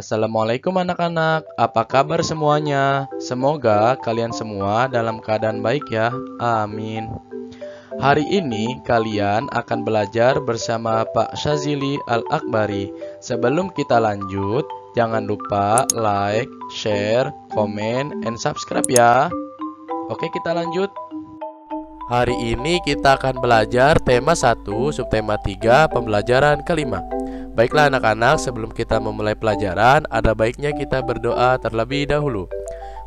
Assalamualaikum anak-anak, apa kabar semuanya? Semoga kalian semua dalam keadaan baik ya, amin. Hari ini kalian akan belajar bersama Pak Syazili Al-Akbari. Sebelum kita lanjut, jangan lupa like, share, komen, and subscribe ya. Oke, kita lanjut. Hari ini kita akan belajar tema 1, subtema 3, pembelajaran kelima. Baiklah anak-anak, sebelum kita memulai pelajaran, ada baiknya kita berdoa terlebih dahulu.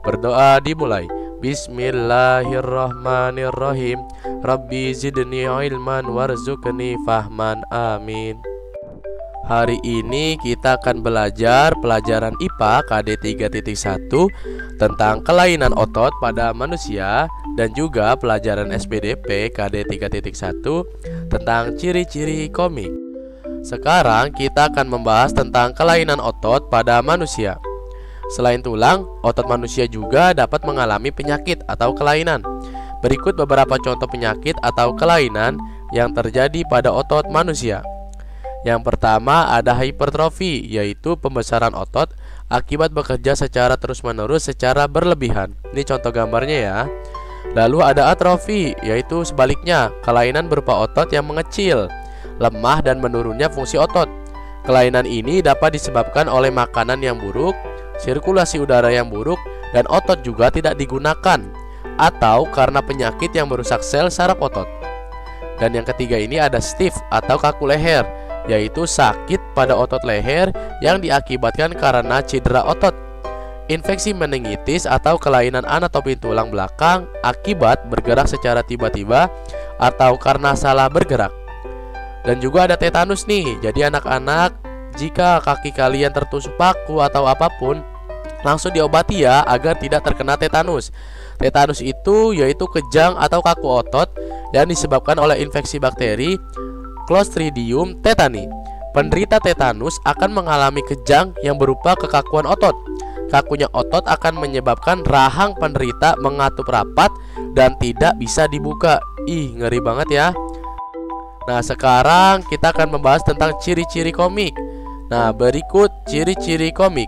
Berdoa dimulai. Bismillahirrahmanirrahim. Rabbi zidni ilman warzuqni fahman. Amin. Hari ini kita akan belajar pelajaran IPA KD 3.1 tentang kelainan otot pada manusia dan juga pelajaran SPDP KD 3.1 tentang ciri-ciri komik. Sekarang kita akan membahas tentang kelainan otot pada manusia. Selain tulang, otot manusia juga dapat mengalami penyakit atau kelainan. Berikut beberapa contoh penyakit atau kelainan yang terjadi pada otot manusia. Yang pertama ada hipertrofi, yaitu pembesaran otot akibat bekerja secara terus-menerus secara berlebihan. Ini contoh gambarnya ya. Lalu ada atrofi, yaitu sebaliknya, kelainan berupa otot yang mengecil, lemah dan menurunnya fungsi otot. Kelainan ini dapat disebabkan oleh makanan yang buruk, sirkulasi udara yang buruk, dan otot juga tidak digunakan, atau karena penyakit yang merusak sel saraf otot. Dan yang ketiga ini ada stiff atau kaku leher, yaitu sakit pada otot leher yang diakibatkan karena cedera otot. Infeksi meningitis atau kelainan anatomi tulang belakang akibat bergerak secara tiba-tiba atau karena salah bergerak. Dan juga ada tetanus nih. Jadi anak-anak, jika kaki kalian tertusuk paku atau apapun, langsung diobati ya agar tidak terkena tetanus. Tetanus itu yaitu kejang atau kaku otot yang disebabkan oleh infeksi bakteri Clostridium tetani. Penderita tetanus akan mengalami kejang yang berupa kekakuan otot. Kakunya otot akan menyebabkan rahang penderita mengatup rapat dan tidak bisa dibuka. Ih, ngeri banget ya. Nah, sekarang kita akan membahas tentang ciri-ciri komik. Nah, berikut ciri-ciri komik.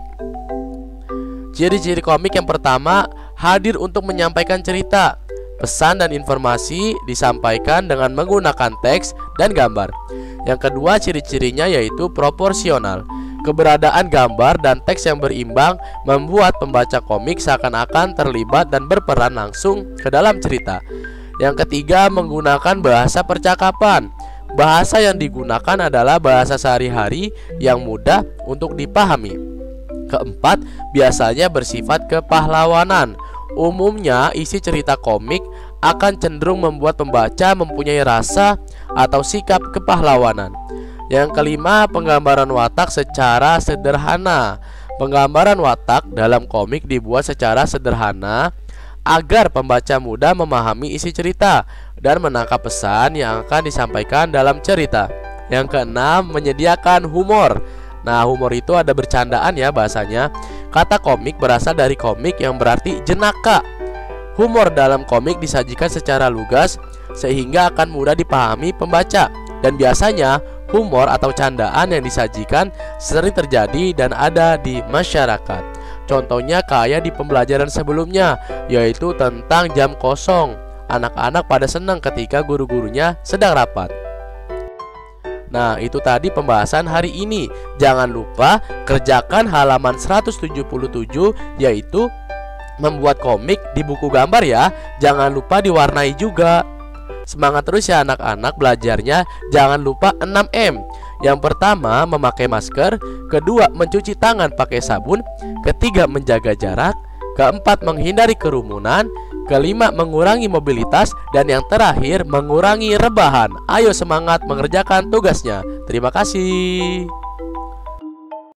Ciri-ciri komik yang pertama, hadir untuk menyampaikan cerita. Pesan dan informasi disampaikan dengan menggunakan teks dan gambar. Yang kedua, ciri-cirinya yaitu proporsional. Keberadaan gambar dan teks yang berimbang membuat pembaca komik seakan-akan terlibat dan berperan langsung ke dalam cerita. Yang ketiga, menggunakan bahasa percakapan. Bahasa yang digunakan adalah bahasa sehari-hari yang mudah untuk dipahami. Keempat, biasanya bersifat kepahlawanan. Umumnya, isi cerita komik akan cenderung membuat pembaca mempunyai rasa atau sikap kepahlawanan. Yang kelima, penggambaran watak secara sederhana. Penggambaran watak dalam komik dibuat secara sederhana agar pembaca mudah memahami isi cerita dan menangkap pesan yang akan disampaikan dalam cerita. Yang keenam, menyediakan humor. Nah, humor itu ada bercandaan ya bahasanya. Kata komik berasal dari komik yang berarti jenaka. Humor dalam komik disajikan secara lugas sehingga akan mudah dipahami pembaca. Dan biasanya humor atau candaan yang disajikan sering terjadi dan ada di masyarakat. Contohnya kayak di pembelajaran sebelumnya, yaitu tentang jam kosong. Anak-anak pada senang ketika guru-gurunya sedang rapat. Nah, itu tadi pembahasan hari ini. Jangan lupa kerjakan halaman 177, yaitu membuat komik di buku gambar ya. Jangan lupa diwarnai juga. Semangat terus ya anak-anak belajarnya. Jangan lupa 6M. Yang pertama, memakai masker. Kedua, mencuci tangan pakai sabun. Ketiga, menjaga jarak. Keempat, menghindari kerumunan. Kelima, mengurangi mobilitas. Dan yang terakhir, mengurangi rebahan. Ayo semangat mengerjakan tugasnya. Terima kasih.